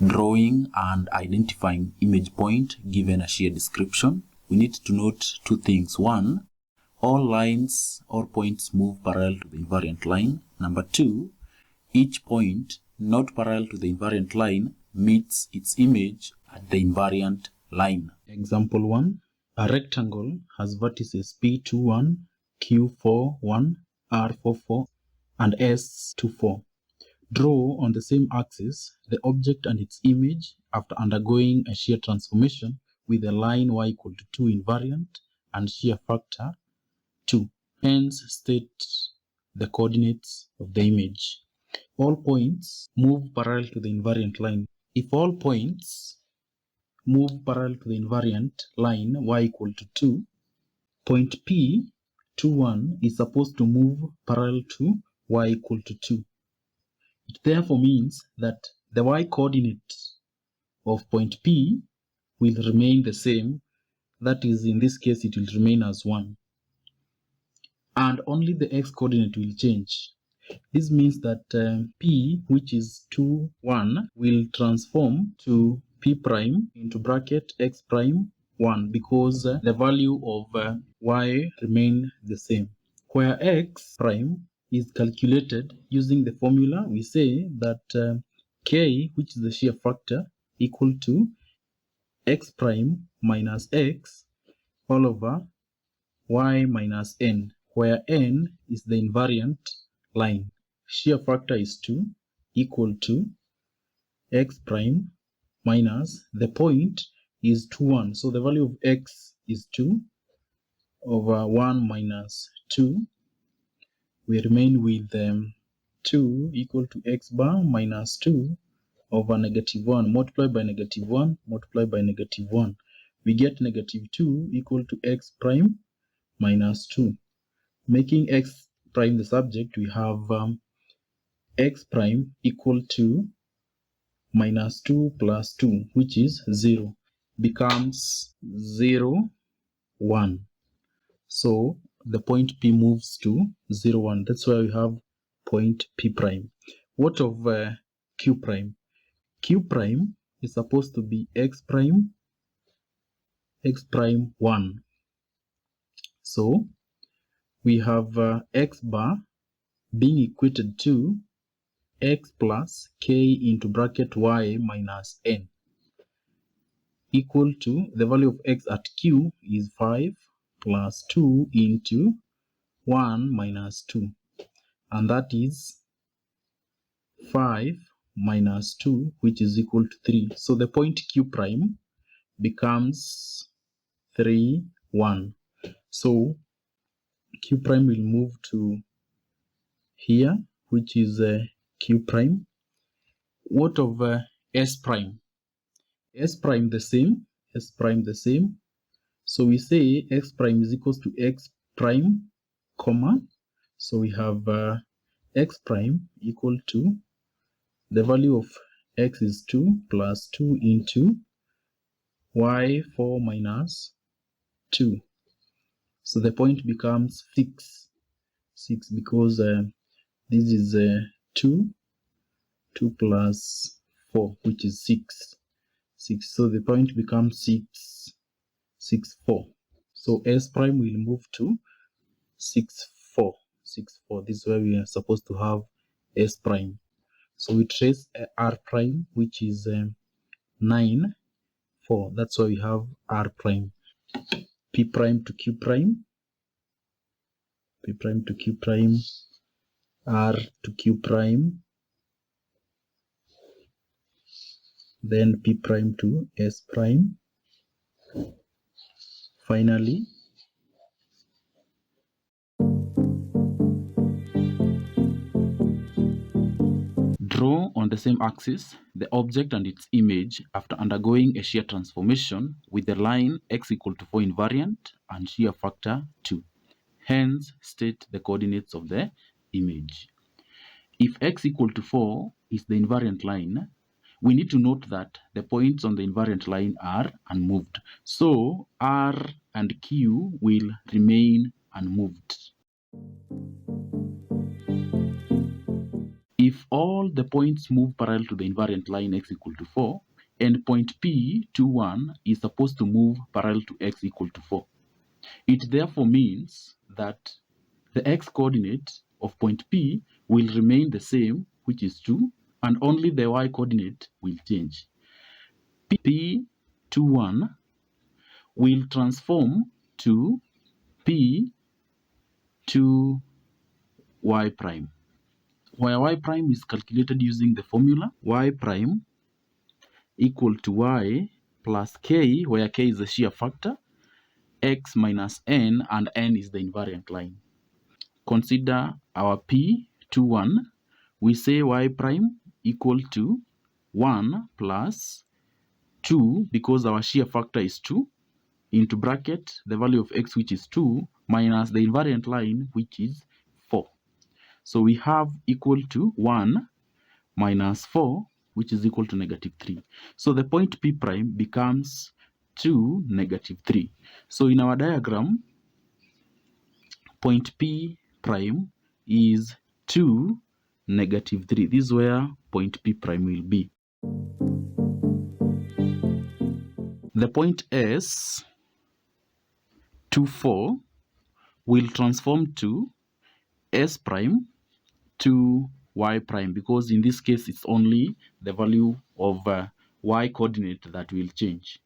drawing and identifying image point given a shear description, we need to note two things. One, all lines or points move parallel to the invariant line. Number two, each point not parallel to the invariant line meets its image at the invariant line. Example 1. A rectangle has vertices P21, Q41, R44, and S24. Draw on the same axis the object and its image after undergoing a shear transformation with a line y equal to 2 invariant and shear factor 2. Hence, state the coordinates of the image. All points move parallel to the invariant line. If all points move parallel to the invariant line y equal to 2, point P21 is supposed to move parallel to y equal to 2. It therefore means that the y coordinate of point P will remain the same. That is, in this case, it will remain as 1. And only the x coordinate will change. This means that P, which is 2, 1, will transform to P prime into bracket x prime 1 because the value of y remain the same. Where x prime is calculated using the formula, we say that k, which is the shear factor, equal to x prime minus x all over y minus n, where n is the invariant line. Shear factor is 2 equal to x prime minus the point is 2, 1. So the value of x is 2 over 1 minus 2. We remain with 2 equal to x bar minus 2 over negative 1. Multiply by negative 1, multiply by negative 1. We get negative 2 equal to x prime minus 2. Making x prime the subject, we have x prime equal to minus 2 plus 2, which is 0, becomes 0, 1. So the point P moves to 0, 1. That's why we have point P prime. What of Q prime? Q prime is supposed to be x prime 1. So we have x bar being equated to x plus k into bracket y minus n equal to the value of x at Q is 5 plus 2 into 1 minus 2, and that is 5 minus 2, which is equal to 3. So the point Q prime becomes 3, 1. So Q prime will move to here, which is Q prime. What of S prime? S prime the same, S prime the same. So we say x prime is equals to x prime, comma. So we have x prime equal to the value of x is 2 plus 2 into y 4 minus 2. So the point becomes 6 because this is 2 plus 4, which is 6. So the point becomes 6, 4. So S prime will move to 6, 4. This is where we are supposed to have S prime. So we trace R prime, which is 9, 4. That's why we have R prime. P prime to Q prime, P prime to Q prime, R to Q prime, then P prime to S prime. Finally, draw on the same axis the object and its image after undergoing a shear transformation with the line x equal to 4 invariant and shear factor 2. Hence, state the coordinates of the image. If x equal to 4 is the invariant line, we need to note that the points on the invariant line are unmoved. So R and Q will remain unmoved. If if all the points move parallel to the invariant line x equal to 4, and point P, 2, 1 is supposed to move parallel to x equal to 4. It therefore means that the x-coordinate of point P will remain the same, which is 2, and only the y-coordinate will change. P, 2, 1 will transform to P, 2, y prime, where y prime is calculated using the formula y prime equal to y plus k, where k is the shear factor, x minus n, and n is the invariant line. Consider our P, 2, 1. We say y prime equal to 1 plus 2, because our shear factor is 2, into bracket the value of x, which is 2, minus the invariant line, which is 4. So we have equal to 1 minus 4, which is equal to -3. So the point P prime becomes 2, -3. So in our diagram, point P prime is 2, -3. This is where point P prime will be. The point S, 2, 4, will transform to S prime, 2, y prime, because in this case it's only the value of y coordinate that will change,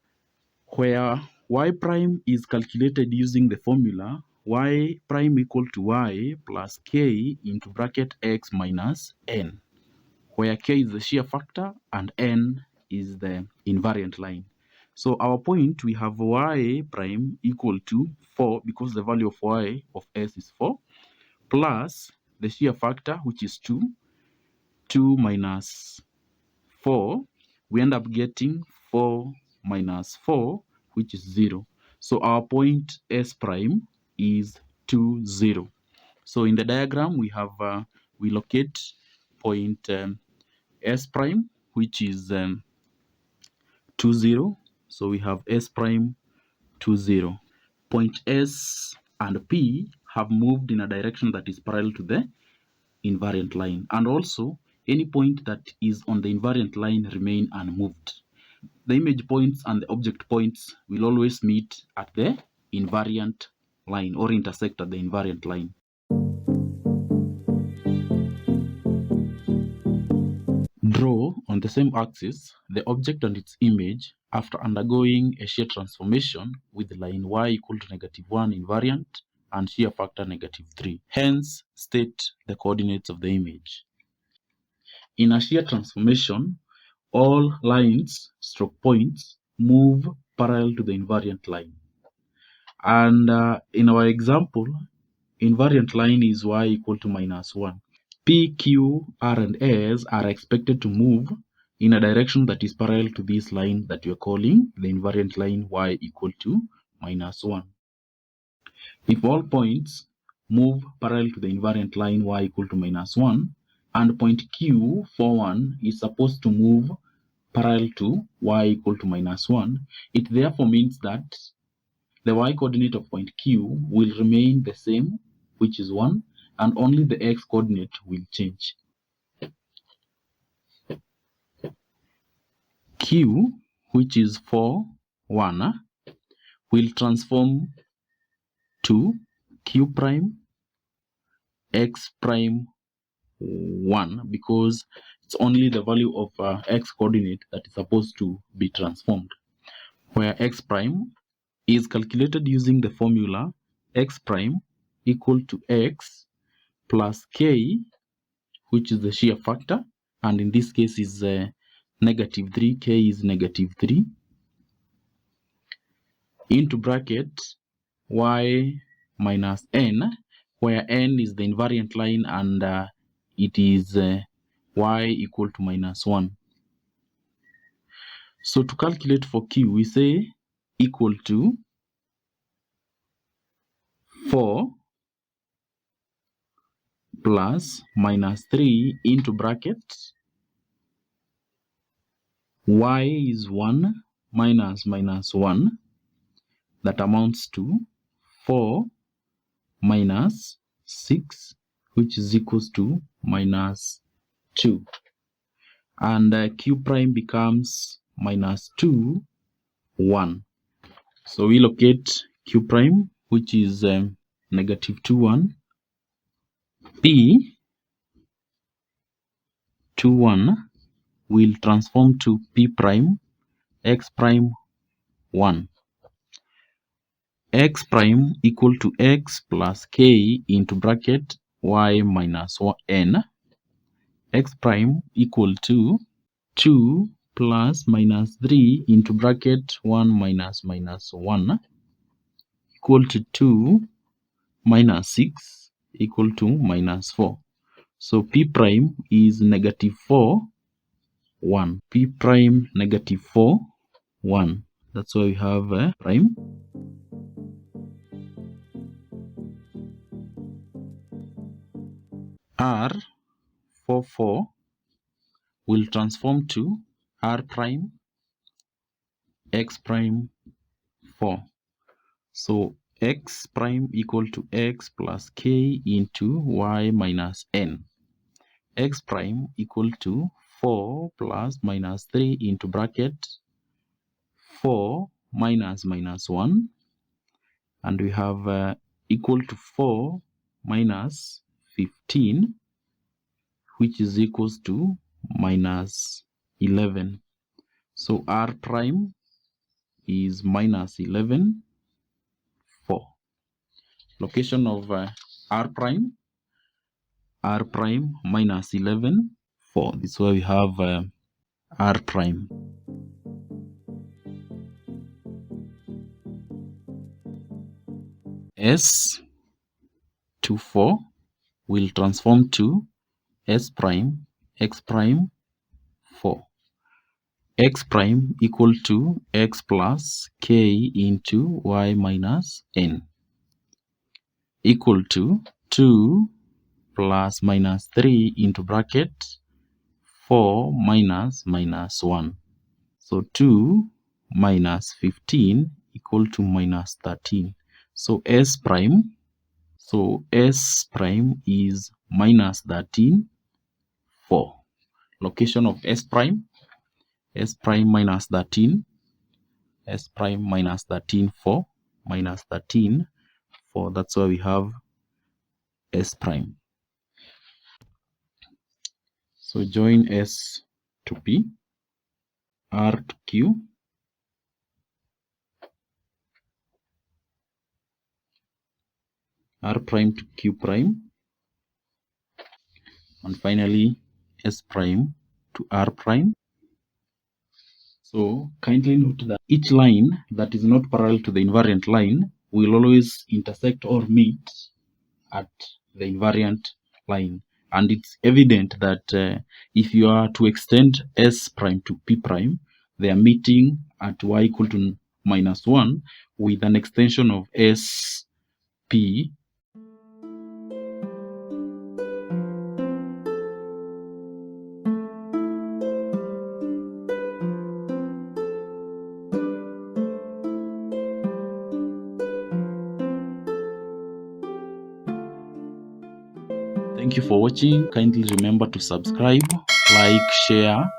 where y prime is calculated using the formula y prime equal to y plus k into bracket x minus n, where k is the shear factor and n is the invariant line. So our point, we have y prime equal to 4, because the value of y of s is 4, plus the shear factor, which is 2 minus 4, we end up getting 4 minus 4, which is 0. So our point S prime is 2, 0. So in the diagram, we have we locate point S prime, which is 2, 0. So we have S prime 2, 0. Point S and P have moved in a direction that is parallel to the invariant line, and also any point that is on the invariant line remain unmoved. The image points and the object points will always meet at the invariant line or intersect at the invariant line. Draw on the same axis the object and its image after undergoing a shear transformation with line y equal to -1 invariant and shear factor -3. Hence, state the coordinates of the image. In a shear transformation, all lines stroke points move parallel to the invariant line. And in our example, invariant line is y equal to -1. P, Q, R, and S are expected to move in a direction that is parallel to this line that we are calling the invariant line y equal to -1. If all points move parallel to the invariant line y equal to -1, and point Q, 4, 1, is supposed to move parallel to y equal to -1, it therefore means that the y coordinate of point Q will remain the same, which is 1, and only the x coordinate will change. Q, which is 4, 1, will transform to Q prime x prime 1, because it's only the value of x coordinate that is supposed to be transformed, where x prime is calculated using the formula x prime equal to x plus k, which is the shear factor, and in this case is -3, k is -3, into bracket y minus n, where n is the invariant line and it is y equal to -1. So to calculate for q, we say equal to 4 plus -3 into bracket y is 1 minus -1, that amounts to 4 minus 6, which is equals to -3. 2. And q prime becomes minus 2, 1. So we locate q prime, which is negative 2, 1. P 2, 1 will transform to p prime x prime 1. X prime equal to x plus k into bracket y minus n. X prime equal to 2 plus minus 3 into bracket 1 minus 1 equal to 2 minus 6 equal to minus 4. So p prime is negative 4, 1. P prime negative 4, 1. That's why we have a prime. R 4, 4 will transform to r prime x prime 4. So x prime equal to x plus k into y minus n. X prime equal to 4 plus minus 3 into bracket 4 minus 1, and we have equal to 4 minus 15, which is equals to minus 11. So r prime is minus 11, 4. Location of r prime minus 11, 4. This is why we have r prime. S 2, 4 will transform to s prime x prime 4. X prime equal to x plus k into y minus n equal to 2 plus minus 3 into bracket 4 minus 1. So 2 minus 15 equal to minus 13. So s prime is minus 13, 4. Location of s prime minus 13, s prime minus 13, 4, minus 13, 4. That's why we have s prime. So join s to p, r to q, r prime to q prime, and finally s prime to r prime. So kindly note that each line that is not parallel to the invariant line will always intersect or meet at the invariant line. And it's evident that if you are to extend s prime to p prime, they are meeting at y equal to minus 1 with an extension of s p. Thank you for watching. Kindly remember to subscribe, like, share,